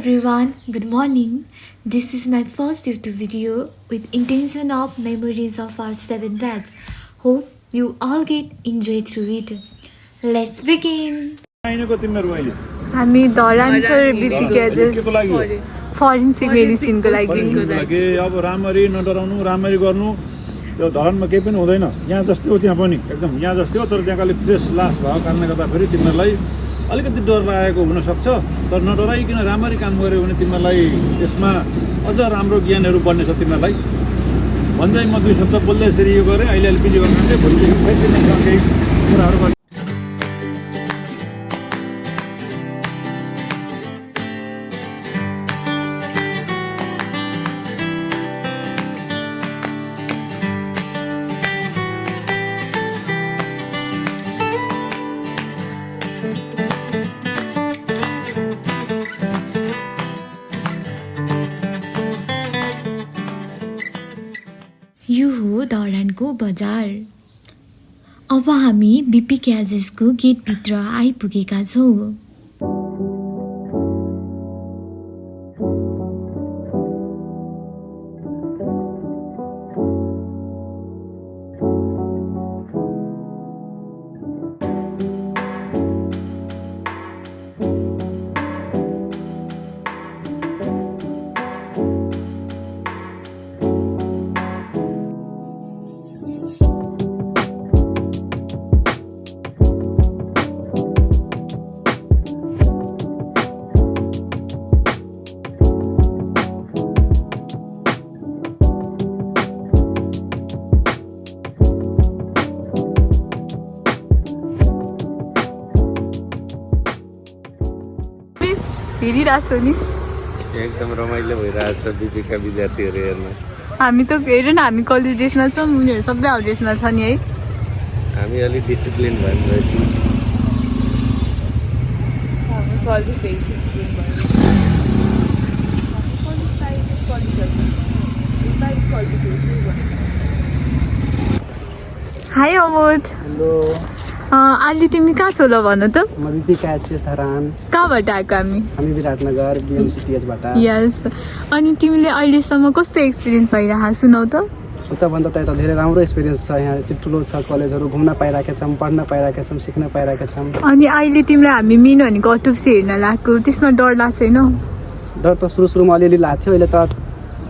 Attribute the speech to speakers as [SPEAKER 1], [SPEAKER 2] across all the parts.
[SPEAKER 1] everyone, good morning. This is my first YouTube video with intention of memories of our 7th batch. Hope you all get enjoy through it. Let's begin.
[SPEAKER 2] हामी Dharan sir बिपिकेजेस forensic मेडिसिनको लागि
[SPEAKER 3] अब राम्ररी नडराउनु राम्ररी गर्नु त्यो धरानमा केही पनि हुँदैन यहाँ जस्तै हो त्यहाँ पनि एकदम यहाँ जस्तै हो तर त्यहाँ खाली फ्रेस लास भएको कारणले गर्दाखेरि तिमीहरूलाई अलिकति डर लागेको हुनसक्छ तर नडराइकन राम्ररी काम गर्यो भने तिमीहरूलाई यसमा अझ राम्रो ज्ञानहरू बन्नेछ तिमीहरूलाई भन्दै म दुई शब्द बोल्दै यसरी यो गरेँ अहिले एलपिजी गर्नु भोलिदेखि फेरि तिमीसँग केही कुराहरू गर्छु
[SPEAKER 1] यो हो धरानको बजार। अब हामी बिपी क्याजेसको गेटभित्र आइपुगेका छौँ।
[SPEAKER 2] हेरिरहेको नि
[SPEAKER 4] एकदम रमाइलो भइरहेछ बिपीका विद्यार्थीहरू हेर्न
[SPEAKER 2] हामी त हेर न हामी कलेज ड्रेसमा छौँ उनीहरू सबै हाउस ड्रेसमा छ नि है
[SPEAKER 4] हामी अलिक डिसिप्लिन भएर रहेछौँ
[SPEAKER 2] हाई अमोद
[SPEAKER 5] हेलो
[SPEAKER 2] अहिले तिमी कहाँ छौ ल भन त
[SPEAKER 5] म बिपी क्याजेस धरान
[SPEAKER 2] कहाँबाट आएको
[SPEAKER 5] हामी विराटनगर बिएमसिटिएसबाट
[SPEAKER 2] यस अनि तिमीले अहिलेसम्म कस्तो एक्सपिरियन्स भइरहेको सुनाउ त
[SPEAKER 5] उताभन्दा त यता धेरै राम्रो एक्सपिरियन्स छ यहाँ यति ठुलो छ कलेजहरू घुम्न पाइरहेका छौँ पढ्न पाइरहेका छौँ सिक्न पाइरहेका छौँ
[SPEAKER 2] अनि अहिले तिमीलाई हामी मिन भनेको अटोप्सी हेर्न लाग्यो त्यसमा डर लाग्छ छैन
[SPEAKER 5] डर त सुरुमा अलिअलि लाग्थ्यो अहिले त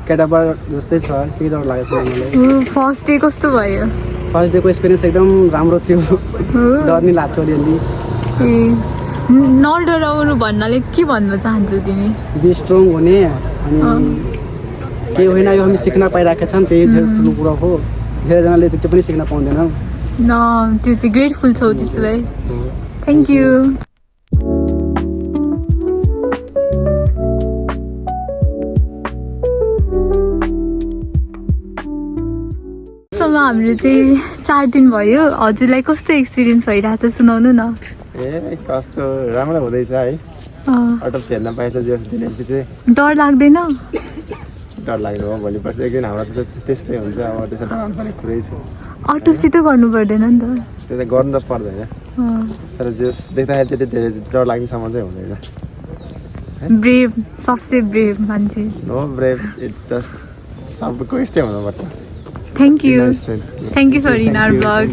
[SPEAKER 5] केटाबाट जस्तै छ केही डर लागेको छैन मलाई
[SPEAKER 2] फर्स्ट डे कस्तो भयो
[SPEAKER 5] फर्स्ट डेको एक्सपिरियन्स एकदम राम्रो थियो डर नि लाग्थ्यो अलिअलि
[SPEAKER 2] ए नडराउनु भन्नाले के भन्न चाहन्छौ तिमी
[SPEAKER 5] बी स्ट्रङ हुने अनि केही होइन यो हामी सिक्न पाइरहेका छौँ त्यही धेरै ठुलो कुरा हो धेरैजनाले त्यति पनि सिक्न पाउँदैनौँ
[SPEAKER 2] न त्यो चाहिँ ग्रेटफुल छौ त्यसो भए थ्याङ्क यू हाम्रो चाहिँ 4 दिन भयो हजुरलाई कस्तो एक्सपिरियन्स भइरहेछ सुनाउनु न
[SPEAKER 4] ए कस्तो राम्रो हुँदैछ है अटोप्सी हेर्न पाएछ जस दिनपछि
[SPEAKER 2] डर लाग्दैन
[SPEAKER 4] डर लाग्यो हो भोलि पर्सि एक दिन हाम्रो त त्यस्तै हुन्छ अब त्यसो डराउनु पनि कुरै छ
[SPEAKER 2] अटोप्सी त गर्नु पर्दैन नि त
[SPEAKER 4] त्यो त गर्नु त पर्दैन तर जस देख्दाखेरि त्यति धेरै डर लाग्नेसम्म चाहिँ हुँदैन
[SPEAKER 2] ब्रेभ सबसे ब्रेभ मान्छे
[SPEAKER 4] नो ब्रेभ इट्स जस्ट सबको यस्तै हुनुपर्छ
[SPEAKER 2] Thank you. Thank you for in our vlog.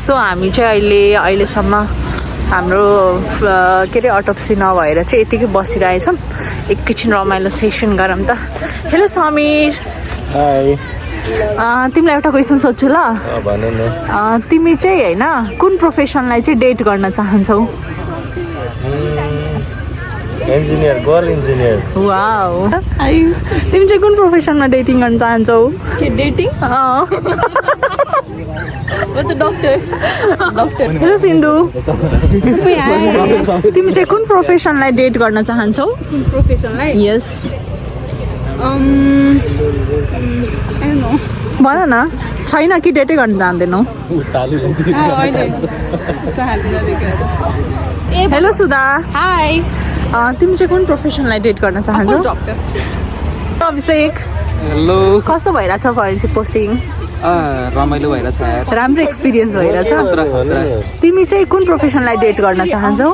[SPEAKER 6] So हामी चाहिँ अहिलेसम्म हाम्रो के अरे अटोप्सी नभएर चाहिँ यतिकै बसिरहेछौँ एकैछिन रमाइलो सेसन गरौँ त हेलो समीर
[SPEAKER 4] हाई
[SPEAKER 6] तिमीलाई एउटा क्वेसन सोध्छु ल
[SPEAKER 4] भन्नु न
[SPEAKER 6] तिमी चाहिँ हैन कुन प्रोफेसनलाई चाहिँ डेट गर्न चाहन्छौ
[SPEAKER 4] इन्जिनियर गर्ल इन्जिनियर
[SPEAKER 6] वाउ तिमी चाहिँ कुन प्रोफेसनमा डेटिङ गर्न चाहन्छौ हेलो सिन्धु तिमी चाहिँ कुन प्रोफेसनलाई डेट गर्न चाहन्छौ यस भन न छैन कि डेटै गर्न चाहँदैनौ हेलो सुधा
[SPEAKER 2] हाई
[SPEAKER 6] तिमी चाहिँ कुन प्रोफेसनलाई डेट गर्न चाहन्छौ अभिषेक
[SPEAKER 5] हेलो
[SPEAKER 6] कस्तो भइरहेछ फरेन्सिक पोस्टिङ
[SPEAKER 5] रमाइलो भइरहेछ यार
[SPEAKER 6] राम्रो एक्सपिरियन्स भइरहेछ तिमी चाहिँ कुन प्रोफेसनलाई डेट गर्न चाहन्छौ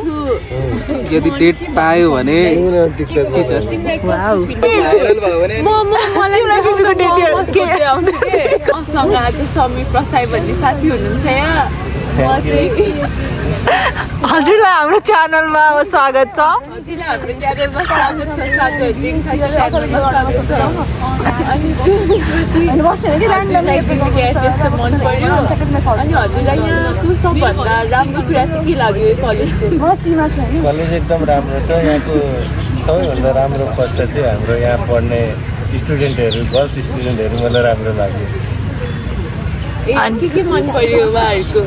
[SPEAKER 5] यदि डेट पायो भने टिचर
[SPEAKER 6] वाउ हजुरलाई हाम्रो च्यानलमा स्वागत छ
[SPEAKER 4] कलेज एकदम राम्रो छ यहाँको सबैभन्दा राम्रो पक्ष चाहिँ हाम्रो यहाँ पढ्ने स्टुडेन्टहरू गर्ल्स स्टुडेन्टहरू मलाई राम्रो लाग्यो
[SPEAKER 6] के मन पर्यो उहाँहरूको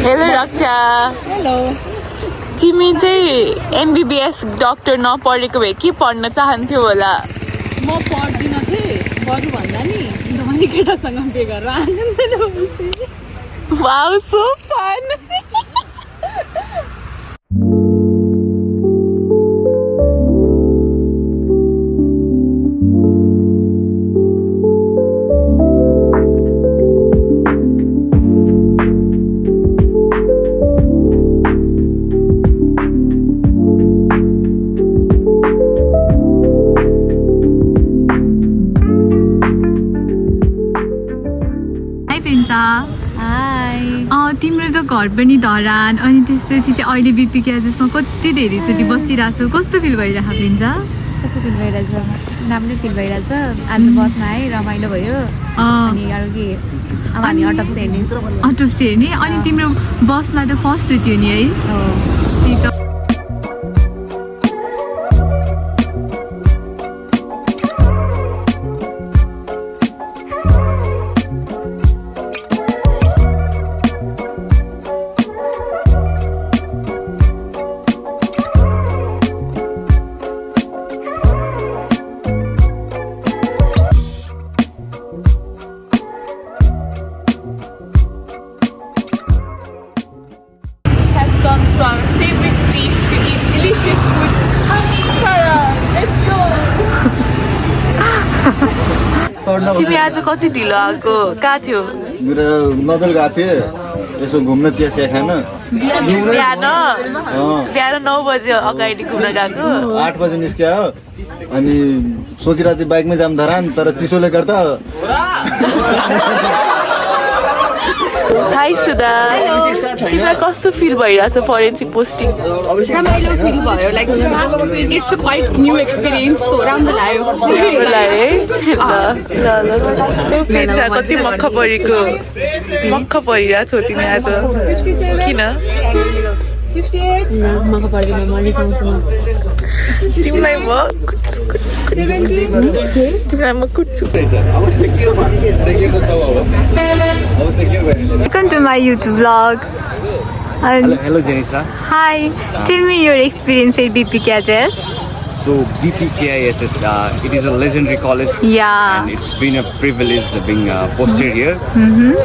[SPEAKER 6] हेलो रक्षा तिमी चाहिँ एमबिबिएस डक्टर नपढेको भए के पढ्न चाहन्थ्यौ होला
[SPEAKER 2] म पढ्दिनँ थिएँ बरु भन्दा नि धनी केटासँग बिहे गरेर आनन्द बस्थेँ
[SPEAKER 6] वाउ सो फन
[SPEAKER 2] तिम्रो त घर पनि धरान अनि त्यसपछि चाहिँ अहिले बिपी क्याजेसमा कति धेरैचोटि बसिरहेको छौ कस्तो फिल भइरहेको पिन्छ
[SPEAKER 7] कस्तो फिल भइरहेछ राम्रो फिल भइरहेछ आज बसमा है रमाइलो भयो अनि अरू के अब हामी अटोप्सी
[SPEAKER 2] हेर्ने अनि तिम्रो बसमा त फर्स्ट चोटि हो नि है त्यही त
[SPEAKER 6] तिमी आज कति ढिलो आएको कहाँ थियो
[SPEAKER 8] मेरो नोबेल गएको थिएँ यसो घुम्न चिया चिया खान
[SPEAKER 6] बिहान 9 बजे अगाडि घुम्न गएको
[SPEAKER 8] 8 बजे निस्क्यो अनि सोचिरहेको थिएँ बाइकमै जाम धरान तर चिसोले गर्दा
[SPEAKER 6] हाई सुधा तिमीलाई कस्तो फिल भइरहेछ फरेन्सिक पोस्टिङ
[SPEAKER 2] रमाइलो फिल भयो like it's a quite new experience so राम्रो लाग्यो
[SPEAKER 6] कति मक्ख परेको मक्ख परिरहेको छौ तिमी आज किन तिमीलाई म कुट्छु
[SPEAKER 2] Welcome to my YouTube vlog.
[SPEAKER 9] Hello Janisa.
[SPEAKER 2] Hi, tell me your experience at BPKHS.
[SPEAKER 9] So BPKIHS, it is a legendary college.
[SPEAKER 2] Yeah.
[SPEAKER 9] And it's been a privilege being posted here.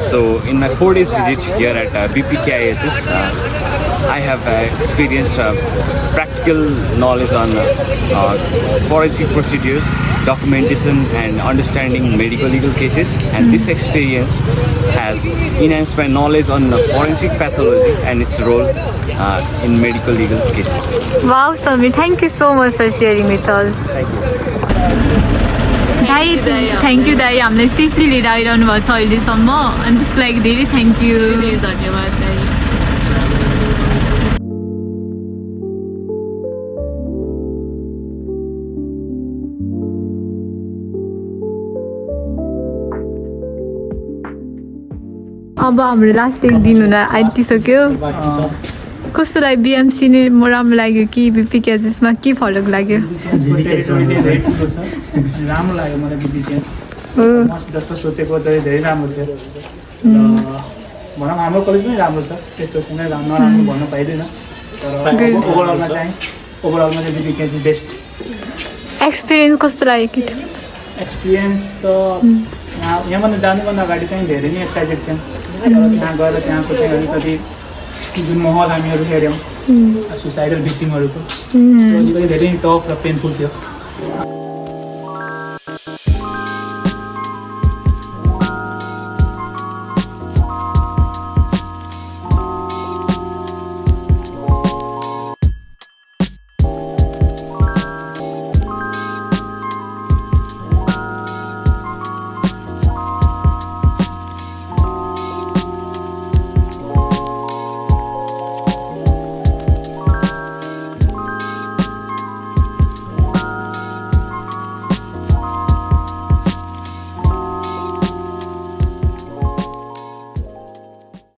[SPEAKER 9] So in my 4 days visit here at BPKIHS, I have experienced practical knowledge on forensic procedures, documentation and understanding medical legal cases. And this experience has enhanced my knowledge on forensic pathology and its role in medical legal cases.
[SPEAKER 2] Wow, Samir, thank you so much for sharing with us. Dai, thank you Dai, हामीलाई safely लिएर आइरहनु भएको छ अहिलेसम्म अनि त्यसको लागि धेरै thank you
[SPEAKER 6] धन्यवाद दाइ
[SPEAKER 2] अब हाम्रो लास्ट एक दिन हुन आइटिसक्यो कस्तो लाग्यो बिएमसी नै राम्रो लाग्यो कि बिपी क्याजेसमा के फरक लाग्यो
[SPEAKER 5] राम्रो लाग्यो मलाई बिपिसिएस जस्तो सोचेको चाहिँ धेरै राम्रो थियो भनौँ हाम्रो कलेज पनि राम्रो छ त्यस्तो छैन नराम्रो भन्न पाइँदैन तर ओभरअलमा चाहिँ बिपिसिएस बेस्ट
[SPEAKER 2] एक्सपिरियन्स कस्तो लाग्यो कि
[SPEAKER 5] एक्सपिरियन्स त यहाँभन्दा जानुभन्दा अगाडि चाहिँ धेरै नै एक्साइटेड थियौँ तर त्यहाँ गएर त्यहाँको चाहिँ अलिकति जुन माहौल हामीहरू हेऱ्यौँ सुसाइडल भिक्टिमहरूको अलिकति धेरै टफ र पेनफुल थियो